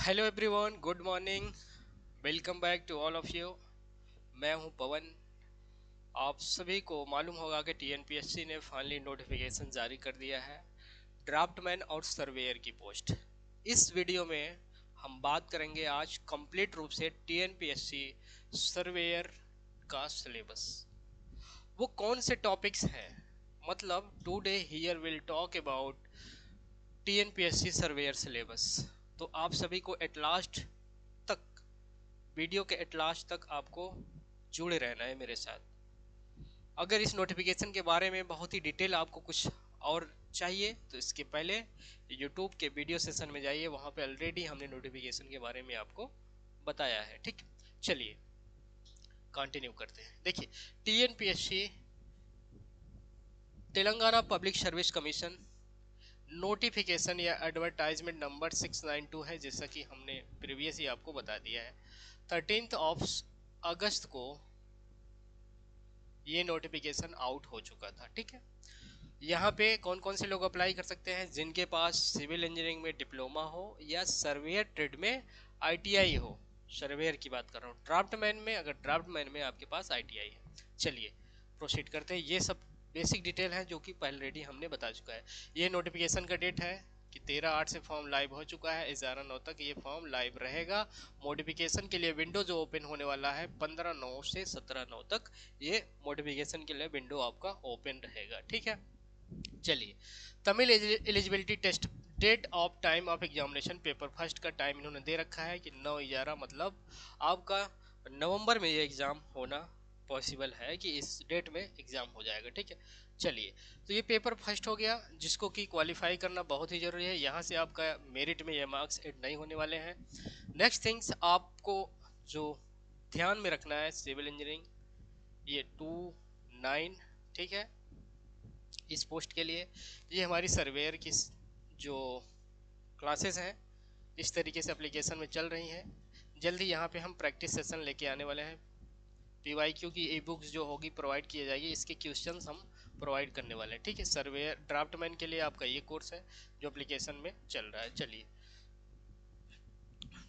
Hello everyone, good morning. Welcome back to all of you. मैं हूं पवन। आप सभी को मालूम होगा कि टीएनपीएससी ने फाइनली नोटिफिकेशन जारी कर दिया है ड्राफ्टमैन और सर्वेयर की पोस्ट। इस वीडियो में हम बात करेंगे आज कंप्लीट रूप से टीएनपीएससी सर्वेयर का सिलेबस। वो कौन से टॉपिक्स हैं, मतलब today here will talk about TNPSC surveyor syllabus. तो आप सभी को एट लास्ट तक, वीडियो के एट लास्ट तक आपको जुड़े रहना है मेरे साथ। अगर इस नोटिफिकेशन के बारे में बहुत ही डिटेल आपको कुछ और चाहिए तो इसके पहले यूट्यूब के वीडियो सेशन में जाइए, वहां पे ऑलरेडी हमने नोटिफिकेशन के बारे में आपको बताया है। ठीक, चलिए कंटिन्यू करते हैं। देखिए, TNPSC Telangana public service commission notification या एडवर्टाइजमेंट नंबर 692 है, जैसा कि हमने प्रीवियस ही आपको बता दिया है। 13 अगस्त को ये नोटिफिकेशन आउट हो चुका था। ठीक है, यहाँ पे कौन कौन से लोग अप्लाई कर सकते हैं? जिनके पास सिविल इंजीनियरिंग में डिप्लोमा हो या सर्वेयर ट्रेड में आईटीआई हो। सर्वेयर की बात कर रहा हूँ। ड्राफ्टमैन में, अगर ड्राफ्टमैन में आपके पास आईटीआई है। चलिए प्रोसीड करते हैं। ये सब बेसिक डिटेल है जो कि ऑलरेडी हमने बता चुका है। ये नोटिफिकेशन का डेट है कि 13/8 से फॉर्म लाइव हो चुका है। 11/9 तक ये फॉर्म लाइव रहेगा। मॉडिफिकेशन के लिए विंडो जो ओपन होने वाला है 15/9 से 17/9 तक, ये मॉडिफिकेशन के लिए विंडो आपका ओपन रहेगा। ठीक है, चलिए। Tamil eligibility test, date of time of examination, paper first का टाइम इन्होंने दे रखा है कि 9/11, मतलब आपका नवंबर में ये एग्जाम होना पॉसिबल है कि इस डेट में एग्जाम हो जाएगा। ठीक है, चलिए। तो ये पेपर फर्स्ट हो गया, जिसको कि क्वालिफाई करना बहुत ही जरूरी है। यहाँ से आपका मेरिट में ये मार्क्स ऐड नहीं होने वाले हैं। नेक्स्ट थिंग्स आपको जो ध्यान में रखना है, सिविल इंजीनियरिंग ये 29, ठीक है, इस पोस्ट के लिए। ये हमारी सर्वेयर की जो क्लासेस हैं इस तरीके से एप्लीकेशन में चल रही हैं। जल्दी यहाँ पे हम प्रैक्टिस सेशन लेके आने वाले हैं। पीवाईक्यू की ई बुक्स जो होगी प्रोवाइड किए जाएगी, इसके क्वेश्चंस हम प्रोवाइड करने वाले हैं। ठीक है, सर्वेयर ड्राफ्टमैन के लिए आपका ये कोर्स है जो एप्लीकेशन में चल रहा है। चलिए,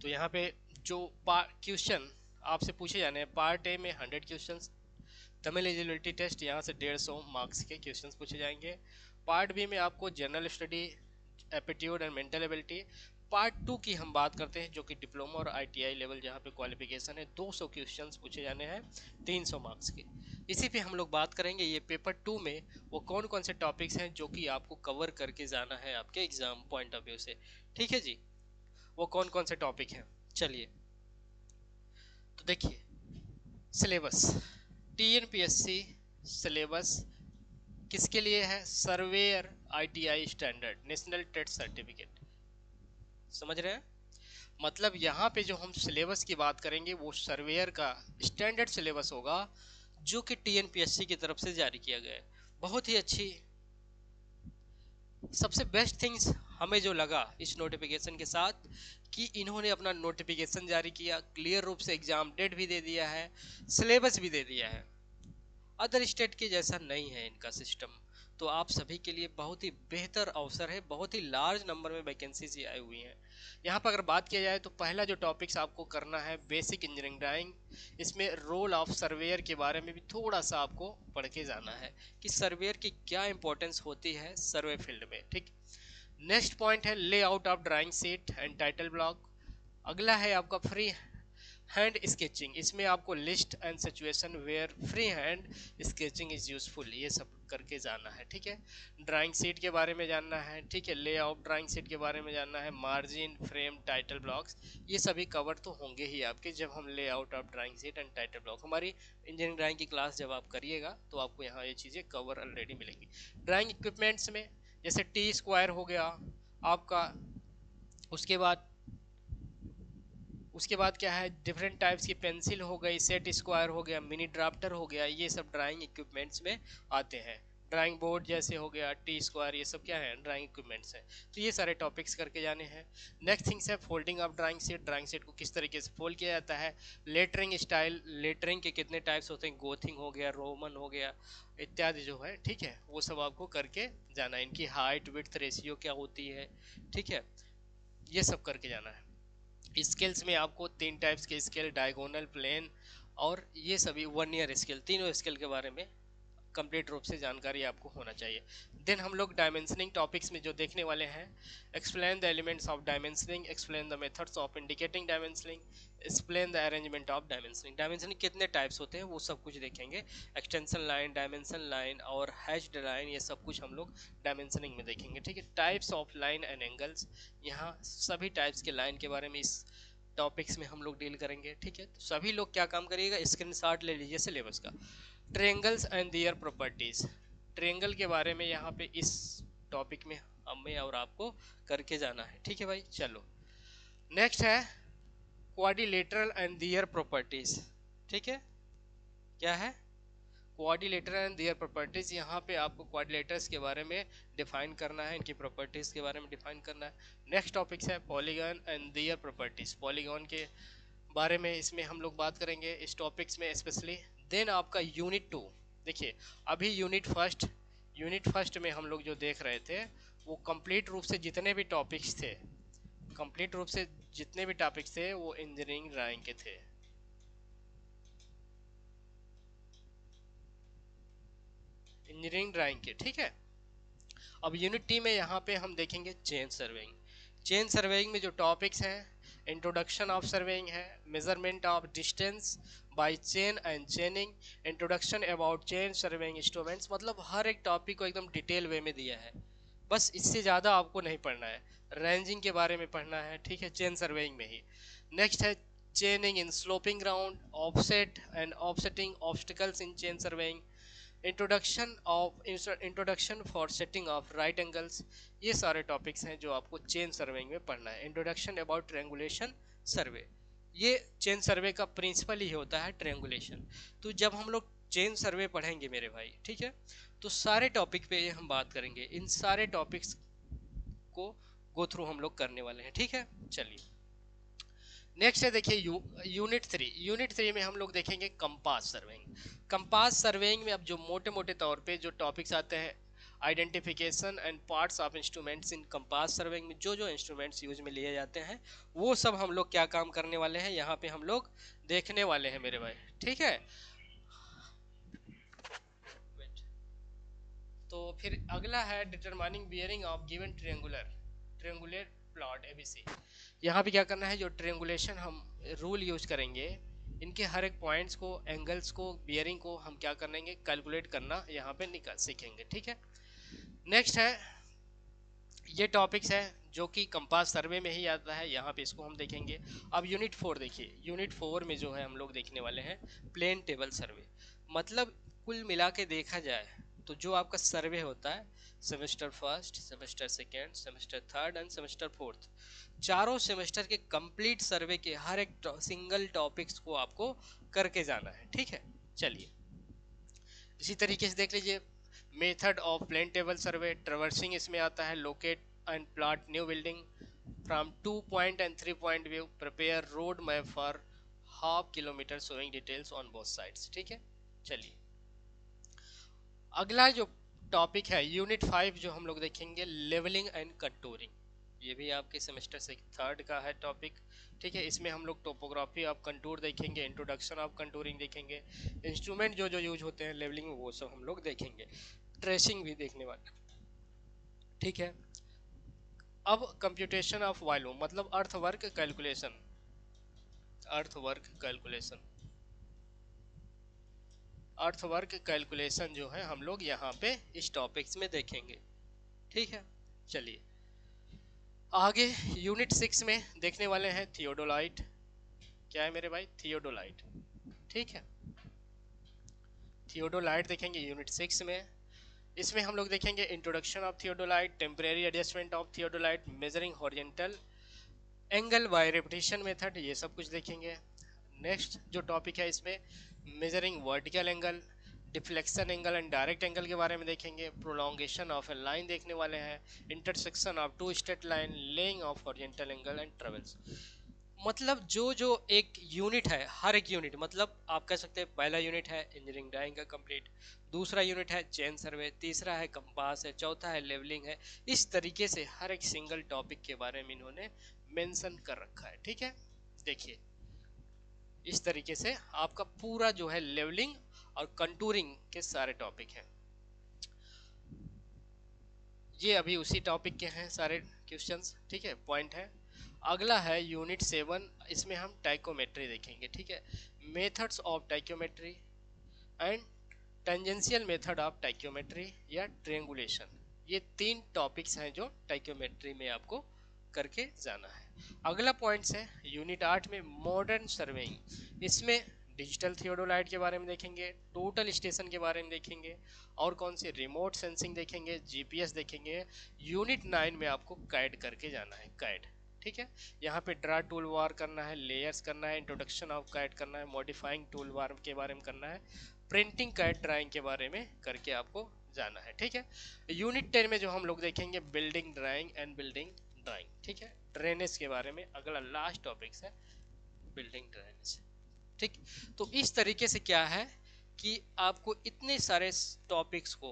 तो यहाँ पे जो क्वेश्चन आपसे पूछे जाने हैं, पार्ट ए में 100 क्वेश्चन तमिल एलिजिबिलिटी टेस्ट, यहाँ से 150 मार्क्स के क्वेश्चंस पूछे जाएंगे। पार्ट बी में आपको general study, aptitude and mental ability. Part 2 की हम बात करते हैं जो कि डिप्लोमा और आईटीआई लेवल जहाँ पे क्वालिफिकेशन है, 200 क्वेश्चंस पूछे जाने हैं 300 मार्क्स के। इसी पे हम लोग बात करेंगे ये पेपर 2 में वो कौन कौन से टॉपिक्स हैं जो कि आपको कवर करके जाना है आपके एग्जाम पॉइंट ऑफ व्यू से। ठीक है जी, वो कौन कौन से टॉपिक हैं, चलिए। तो देखिए, सिलेबस, टीएनपीएससी सिलेबस किसके लिए है? सर्वेयर आईटीआई स्टैंडर्ड नेशनल टेट सर्टिफिकेट, समझ रहे हैं? मतलब यहाँ पे जो हम सिलेबस की बात करेंगे वो सर्वेयर का स्टैंडर्ड सिलेबस होगा जो कि टीएनपीएससी की तरफ से जारी किया गया है। बहुत ही अच्छी, सबसे बेस्ट थिंग्स हमें जो लगा इस नोटिफिकेशन के साथ कि इन्होंने अपना नोटिफिकेशन जारी किया, क्लियर रूप से एग्जाम डेट भी दे दिया है, सिलेबस भी दे दिया है। अदर स्टेट के जैसा नहीं है इनका सिस्टम। तो आप सभी के लिए बहुत ही बेहतर अवसर है। बहुत ही लार्ज नंबर में वैकेंसीज आई हुई हैं। यहाँ पर अगर बात किया जाए तो पहला जो टॉपिक्स आपको करना है बेसिक इंजीनियरिंग ड्राइंग। इसमें रोल ऑफ सर्वेयर के बारे में भी थोड़ा सा आपको पढ़ के जाना है कि सर्वेयर की क्या इंपॉर्टेंस होती है सर्वे फील्ड में। ठीक, नेक्स्ट पॉइंट है layout of drawing sheet and title block. अगला है आपका फ्री हैंड स्केचिंग। इसमें आपको list and situation where free hand sketching is useful, ये सब करके जाना है। ठीक है, ड्राइंग शीट के बारे में जानना है। ठीक है, लेआउट ड्राइंग शीट के बारे में जानना है, मार्जिन, फ्रेम, टाइटल ब्लॉक्स, ये सभी कवर तो होंगे ही आपके जब हम layout of drawing sheet and title block, हमारी इंजीनियरिंग ड्राइंग की क्लास जब आप करिएगा तो आपको यहाँ ये चीज़ें कवर ऑलरेडी मिलेंगी। ड्राइंग इक्विपमेंट्स में जैसे टी स्क्वायर हो गया आपका, उसके बाद क्या है, डिफरेंट टाइप्स की पेंसिल हो गई, सेट स्क्वायर हो गया, मिनी ड्राफ्टर हो गया, ये सब ड्राइंग इक्विपमेंट्स में आते हैं। ड्राइंग बोर्ड जैसे हो गया, टी स्क्वायर, ये सब क्या है, ड्राइंग इक्विपमेंट्स हैं। तो ये सारे टॉपिक्स करके जाने हैं। नेक्स्ट थिंग्स है folding of drawing sheet, drawing sheet को किस तरीके से फोल्ड किया जाता है। लेटरिंग स्टाइल, लेटरिंग के कितने टाइप्स होते हैं, गोथिंग हो गया, रोमन हो गया, इत्यादि जो है। ठीक है, वो सब आपको करके जाना है। इनकी हाइट विड्थ रेशियो क्या होती है, ठीक है, ये सब करके जाना है। स्केल्स में आपको 3 टाइप्स के स्केल, डायगोनल, प्लेन और ये सभी वर्नियर स्केल, तीनों स्केल के बारे में कंप्लीट रूप से जानकारी आपको होना चाहिए। देन हम लोग डायमेंशनिंग टॉपिक्स में जो देखने वाले हैं, explain the elements of dimensioning, explain the methods of indicating dimensioning, explain the arrangement of dimensioning. Dimensioning कितने टाइप्स होते हैं वो सब कुछ देखेंगे। एक्सटेंशन लाइन, डायमेंशन लाइन और हैच्ड लाइन, ये सब कुछ हम लोग डायमेंशनिंग में देखेंगे। ठीक है, types of line and angles, यहाँ सभी टाइप्स के लाइन के बारे में इस टॉपिक्स में हम लोग डील करेंगे। ठीक है, तो सभी लोग क्या काम करिएगा, स्क्रीनशॉट ले लीजिए सिलेबस का। Triangles and their properties, triangle के बारे में यहाँ पे इस टॉपिक में हमें और आपको करके जाना है। ठीक है भाई, चलो नेक्स्ट है क्वाड्रिलेटरल एंड देयर प्रॉपर्टीज। ठीक है, क्या है क्वाड्रिलेटरल एंड देयर प्रॉपर्टीज। यहाँ पे आपको क्वाड्रिलेटर्स के बारे में डिफाइन करना है, इनकी प्रॉपर्टीज के बारे में डिफाइन करना है। नेक्स्ट टॉपिक है polygon and their properties, polygon के बारे में इसमें हम लोग बात करेंगे इस टॉपिक्स में स्पेशली। देन आपका यूनिट 2, देखिए अभी यूनिट फर्स्ट में हम लोग जो देख रहे थे वो कंप्लीट रूप से जितने भी टॉपिक्स थे, कंप्लीट रूप से जितने भी टॉपिक्स थे वो इंजीनियरिंग ड्राइंग के थे, इंजीनियरिंग ड्राइंग के। ठीक है, अब यूनिट टी में यहाँ पे हम देखेंगे चेन सर्वेइंग। चेन सर्वेइंग में जो टॉपिक्स हैं, इंट्रोडक्शन ऑफ सर्वेइंग है, measurement of distance by chain and चेनिंग, introduction about chain surveying instruments, मतलब हर एक टॉपिक को एकदम डिटेल वे में दिया है, बस इससे ज़्यादा आपको नहीं पढ़ना है। रेंजिंग के बारे में पढ़ना है, ठीक है, चेन सर्वेइंग में ही। नेक्स्ट है चेनिंग इन sloping ground, offset and offsetting obstacles in chain surveying, introduction for setting of right angles, ये सारे टॉपिक्स हैं जो आपको चेन सर्वेइंग में पढ़ना है। इंट्रोडक्शन अबाउट ट्रायंगुलेशन सर्वे, ये चेन सर्वे का प्रिंसिपल ही होता है ट्रायंगुलेशन। तो जब हम लोग चेन सर्वे पढ़ेंगे मेरे भाई, ठीक है, तो सारे टॉपिक पे हम बात करेंगे, इन सारे टॉपिक्स को गो थ्रू हम लोग करने वाले हैं। ठीक है, चलिए नेक्स्ट है, देखिए यूनिट 3 में हम लोग देखेंगे कंपास सर्वेइंग। कंपास सर्वेइंग में अब जो मोटे मोटे तौर पे जो टॉपिक्स आते हैं, identification and parts of instruments in compass surveying में जो जो इंस्ट्रूमेंट्स यूज में लिए जाते हैं वो सब हम लोग क्या काम करने वाले हैं, यहाँ पे हम लोग देखने वाले हैं मेरे भाई। ठीक है, तो फिर अगला है determining bearing of given triangular plot ABC. यहाँ पे क्या करना है, जो ट्रियंगुलेशन हम रूल यूज करेंगे, इनके हर एक पॉइंट्स को, एंगल्स को, बियरिंग को हम क्या करेंगे, कैलकुलेट करना यहाँ पे निकाल सीखेंगे। ठीक है, नेक्स्ट है, ये टॉपिक्स है जो कि कंपास सर्वे में ही आता है, यहाँ पे इसको हम देखेंगे। अब यूनिट 4 देखिए, यूनिट 4 में जो है हम लोग देखने वाले हैं प्लेन टेबल सर्वे। मतलब कुल मिला के देखा जाए तो जो आपका सर्वे होता है, semester first, semester second, semester third end semester fourth, चारों सेमेस्टर के कंप्लीट सर्वे के हर एक सिंगल टॉपिक्स को आपको करके जाना है। ठीक है, चलिए इसी तरीके से देख लीजिए method of plane table survey, traversing इसमें आता है, locate and plot new building from 2 point and 3 point view, prepare road map for half kilometre showing details on both sides. ठीक है, चलिए अगला जो टॉपिक है यूनिट 5 जो हम लोग देखेंगे लेवलिंग एंड कंटूरिंग, ये भी आपके सेमेस्टर से थर्ड का है टॉपिक। ठीक है, इसमें हम लोग टोपोग्राफी ऑफ कंटूर देखेंगे, इंट्रोडक्शन ऑफ कंटूरिंग देखेंगे, इंस्ट्रूमेंट जो जो यूज होते हैं लेवलिंग में वो सब हम लोग देखेंगे, ट्रेसिंग भी देखने वाले। ठीक है, अब कंप्यूटेशन ऑफ वॉल्यूम मतलब earthwork calculation, earthwork calculation, earthwork calculation जो है हम लोग यहाँ पे इस टॉपिक्स में देखेंगे। ठीक है, चलिए आगे यूनिट 6 में देखने वाले हैं थियोडोलाइट। क्या है मेरे भाई, थियोडोलाइट। ठीक है, थियोडोलाइट देखेंगे यूनिट 6 में। इसमें हम लोग देखेंगे introduction of theodolite, temporary adjustment of theodolite, measuring horizontal angle by repetition method, ये सब कुछ देखेंगे। नेक्स्ट जो टॉपिक है इसमें measuring vertical angle, deflection angle and direct angle के बारे में देखेंगे, प्रोलॉन्गेशन ऑफ ए लाइन देखने वाले हैं, intersection of two straight line, laying off horizontal angle and travels. मतलब जो जो एक यूनिट है, हर एक यूनिट मतलब आप कह सकते हैं पहला यूनिट है इंजीनियरिंग ड्राइंग का कंप्लीट, दूसरा यूनिट है चेन सर्वे, तीसरा है कंपास है, चौथा है लेवलिंग है। इस तरीके से हर एक सिंगल टॉपिक के बारे में इन्होंने मेंशन कर रखा है। ठीक है, देखिए इस तरीके से आपका पूरा जो है लेवलिंग और कंटूरिंग के सारे टॉपिक हैं। ये अभी उसी टॉपिक के हैं सारे क्वेश्चंस, ठीक है, पॉइंट है। अगला है यूनिट 7, इसमें हम टाइकोमेट्री देखेंगे, ठीक है, methods of tacheometry and tangential method of tacheometry या ट्रिएंगुलेशन। ये 3 टॉपिक्स हैं जो टाइकोमेट्री में आपको करके जाना है। अगला पॉइंट्स है यूनिट 8 में मॉडर्न सर्वेइंग। इसमें डिजिटल थियोडोलाइट के बारे में देखेंगे, टोटल स्टेशन के बारे में देखेंगे, और कौन से रिमोट सेंसिंग देखेंगे, जीपीएस देखेंगे। यूनिट 9 में आपको कैड करके जाना है, कैड, ठीक है। यहाँ पे ड्रा टूल वार करना है, लेयर्स करना है, इंट्रोडक्शन ऑफ कैड करना है, मॉडिफाइंग टूल वार के बारे में करना है, प्रिंटिंग कैड ड्राइंग के बारे में करके आपको जाना है, ठीक है। यूनिट 10 में जो हम लोग देखेंगे building drawing and building drawing, ठीक है, ड्रेनेज के बारे में अगला लास्ट टॉपिक है बिल्डिंग ड्रेनेज, ठीक। तो इस तरीके से क्या है कि आपको इतने सारे टॉपिक्स को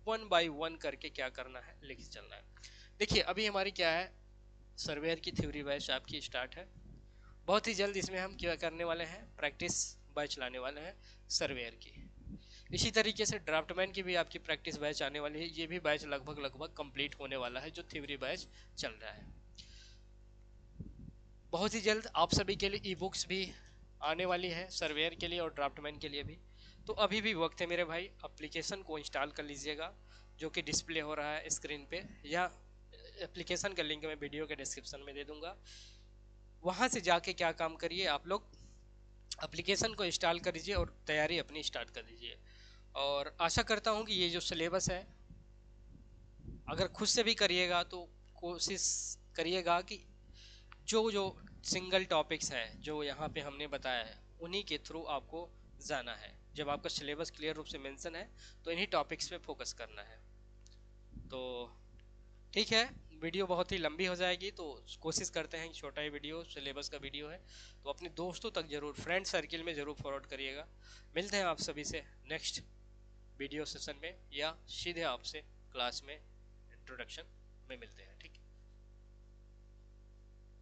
1 बाय 1 करके क्या करना है, लेके चलना है। देखिए अभी हमारी क्या है, सर्वेयर की थ्योरी बैच आपकी स्टार्ट है। बहुत ही जल्द इसमें हम क्या करने वाले हैं, प्रैक्टिस बैच लाने वाले हैं सर्वेयर की। इसी तरीके से ड्राफ्टमैन की भी आपकी प्रैक्टिस बैच आने वाली है। ये भी बैच लगभग कंप्लीट होने वाला है, जो थ्योरी बैच चल रहा है। बहुत ही जल्द आप सभी के लिए ई बुक्स भी आने वाली है, सर्वेयर के लिए और ड्राफ्टमैन के लिए भी। तो अभी भी वक्त है मेरे भाई, एप्लीकेशन को इंस्टॉल कर लीजिएगा, जो कि डिस्प्ले हो रहा है स्क्रीन पे, या एप्लीकेशन का लिंक मैं वीडियो के डिस्क्रिप्शन में दे दूंगा। वहां से जाके क्या काम करिए, आप लोग एप्लीकेशन को इंस्टॉल कर दीजिए और तैयारी अपनी स्टार्ट कर दीजिए। और आशा करता हूँ कि ये जो सिलेबस है, अगर खुद से भी करिएगा तो कोशिश करिएगा कि जो जो सिंगल टॉपिक्स है जो यहाँ पे हमने बताया है, उन्हीं के थ्रू आपको जाना है। जब आपका सिलेबस क्लियर रूप से मेंशन है तो इन्हीं टॉपिक्स पे फोकस करना है। तो ठीक है, वीडियो बहुत ही लंबी हो जाएगी, तो कोशिश करते हैं कि छोटा ही वीडियो, सिलेबस का वीडियो है, तो अपने दोस्तों तक जरूर, फ्रेंड सर्किल में जरूर फॉरवर्ड करिएगा। मिलते हैं आप सभी से नेक्स्ट वीडियो सेशन में, या सीधे आपसे क्लास में इंट्रोडक्शन में मिलते हैं, ठीक।